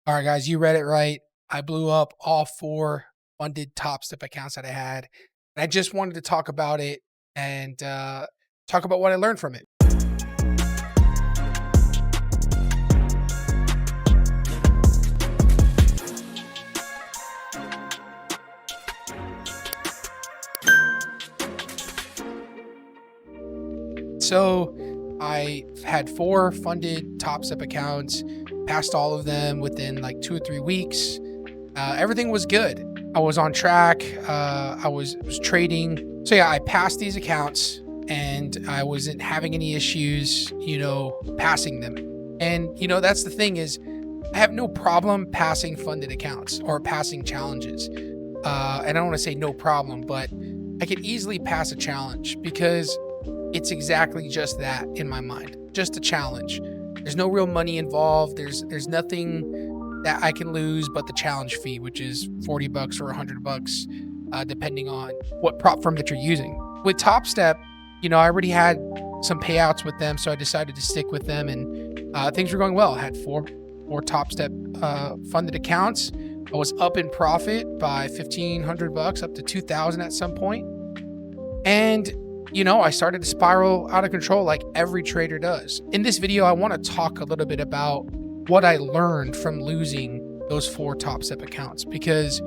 All right, guys, you read it right. I blew up all 4 funded Topstep accounts that I had. And I just wanted to talk about it and talk about what I learned from it. So I had 4 funded Topstep accounts, passed all of them within like 2 or 3 weeks. Everything was good. I was on track. I was trading. So yeah, I passed these accounts and I wasn't having any issues, passing them. And that's the thing is I have no problem passing funded accounts or passing challenges. And I don't want to say no problem, but I could easily pass a challenge because it's exactly just that in my mind, just a challenge. There's no real money involved. There's nothing that I can lose but the challenge fee, which is $40 or $100, depending on what prop firm that you're using. With Topstep, I already had some payouts with them, so I decided to stick with them, and things were going well. I had four Topstep funded accounts. I was up in profit by $1,500 up to $2,000 at some point, and I started to spiral out of control like every trader does. In this video, I want to talk a little bit about what I learned from losing those 4 Topstep accounts, because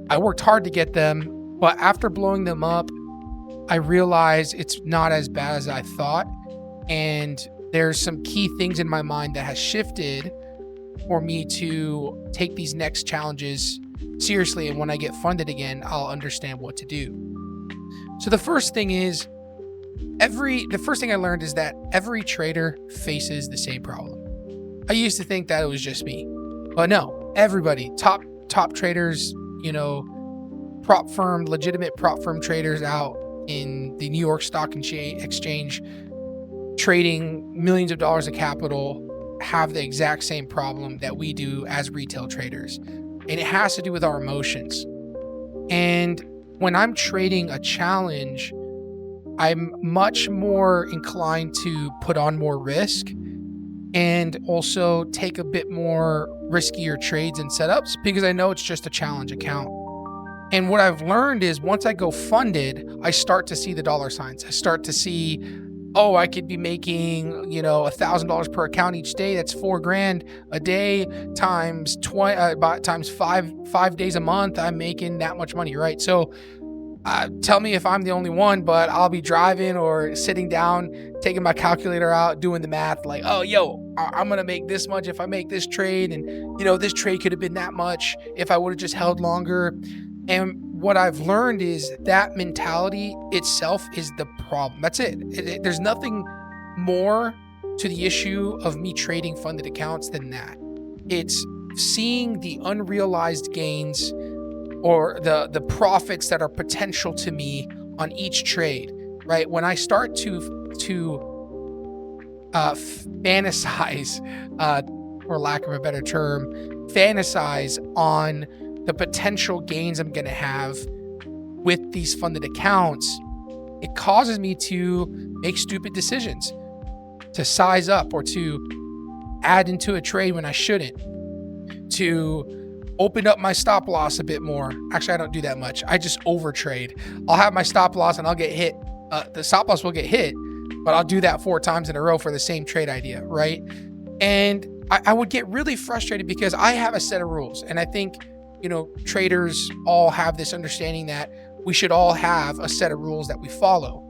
I worked hard to get them, but after blowing them up, I realized it's not as bad as I thought. And there's some key things in my mind that has shifted for me to take these next challenges seriously. And when I get funded again, I'll understand what to do. So the first thing I learned is that every trader faces the same problem. I used to think that it was just me, but no, everybody, top traders, legitimate prop firm traders out in the New York Stock Exchange, trading millions of dollars of capital, have the exact same problem that we do as retail traders. And it has to do with our emotions. And when I'm trading a challenge, I'm much more inclined to put on more risk and also take a bit more riskier trades and setups because I know it's just a challenge account. And what I've learned is once I go funded, I start to see the dollar signs. I start to see, I could be making, $1,000 per account each day. That's $4,000 a day times 20, times 5 days a month. I'm making that much money, right? So tell me if I'm the only one, but I'll be driving or sitting down, taking my calculator out, doing the math like, I'm going to make this much if I make this trade. And, this trade could have been that much if I would have just held longer. And what I've learned is that mentality itself is the problem. That's it. There's nothing more to the issue of me trading funded accounts than that. It's seeing the unrealized gains or the profits that are potential to me on each trade, right? When I start to fantasize, for lack of a better term, fantasize on the potential gains I'm going to have with these funded accounts, it causes me to make stupid decisions, to size up or to add into a trade when I shouldn't, to open up my stop loss a bit more. Actually, I don't do that much. I just overtrade. I'll have my stop loss and I'll get hit. The stop loss will get hit, but I'll do that 4 times in a row for the same trade idea, right? And I would get really frustrated because I have a set of rules. And I think, traders all have this understanding that we should all have a set of rules that we follow.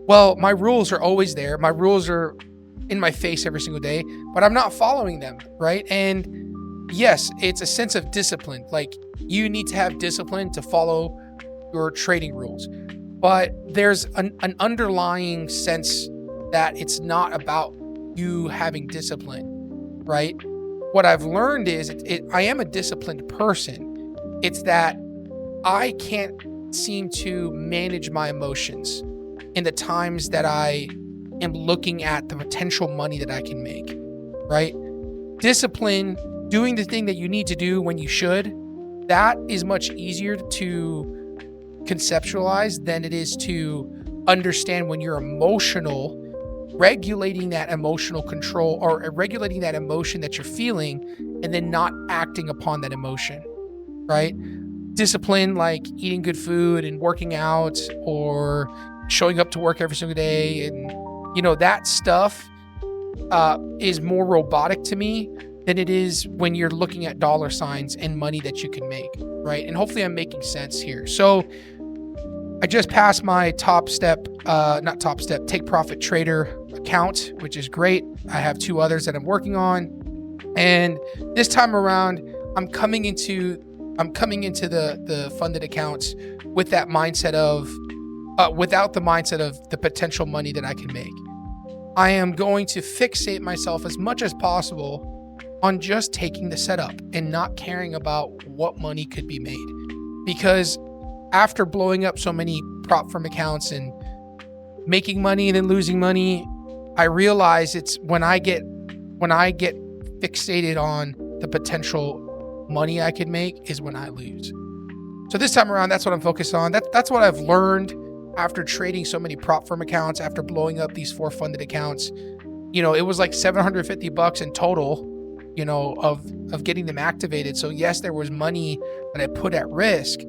Well, my rules are always there. My rules are in my face every single day, but I'm not following them, right? And yes, it's a sense of discipline. Like you need to have discipline to follow your trading rules, but there's an underlying sense that it's not about you having discipline, right? What I've learned is I am a disciplined person. It's that I can't seem to manage my emotions in the times that I am looking at the potential money that I can make, right? Discipline, doing the thing that you need to do when you should, that is much easier to conceptualize than it is to understand when you're emotional regulating that emotional control, or regulating that emotion that you're feeling, and then not acting upon that emotion, right? Discipline like eating good food and working out, or showing up to work every single day, and that stuff is more robotic to me than it is when you're looking at dollar signs and money that you can make, right? And hopefully I'm making sense here. So I just passed my not Topstep, Take Profit Trader account, which is great. I have 2 others that I'm working on. And this time around, I'm coming into the funded accounts with that mindset of, without the mindset of the potential money that I can make. I am going to fixate myself as much as possible on just taking the setup and not caring about what money could be made. Because after blowing up so many prop firm accounts and making money and then losing money, I realize it's when I get fixated on the potential money I could make is when I lose. So this time around, that's what I'm focused on. That's what I've learned after trading so many prop firm accounts, after blowing up these 4 funded accounts. It was like $750 in total, of getting them activated. So yes, there was money that I put at risk,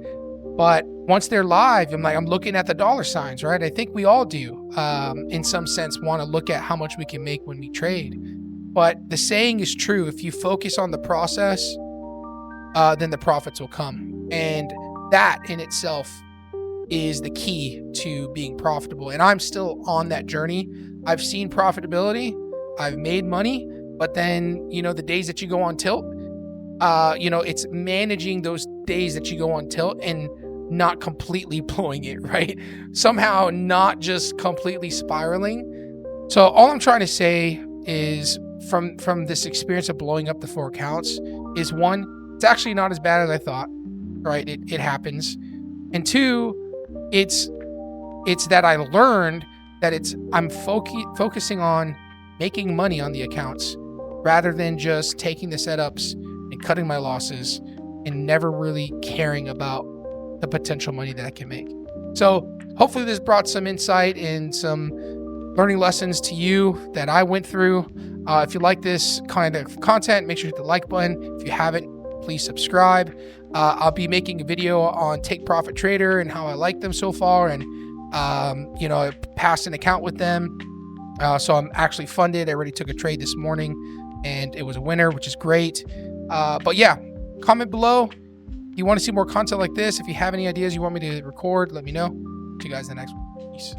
but once they're live, I'm looking at the dollar signs, right? I think we all do, in some sense, want to look at how much we can make when we trade. But the saying is true: if you focus on the process, then the profits will come. And that in itself is the key to being profitable. And I'm still on that journey. I've seen profitability, I've made money, but then, the days that you go on tilt, it's managing those days that you go on tilt and not completely blowing it, right? Somehow not just completely spiraling. So all I'm trying to say is, from this experience of blowing up the 4 accounts, is 1, it's actually not as bad as I thought, right? It happens. And 2, it's that I learned that I'm focusing on making money on the accounts rather than just taking the setups and cutting my losses and never really caring about the potential money that I can make. So hopefully this brought some insight and some learning lessons to you that I went through. If you like this kind of content, make sure to hit the like button. If you haven't, please subscribe. I'll be making a video on Take Profit Trader and how I like them so far. And, I passed an account with them. So I'm actually funded. I already took a trade this morning and it was a winner, which is great. But yeah, comment below. If you want to see more content like this, if you have any ideas you want me to record, let me know. See you guys in the next one. Peace.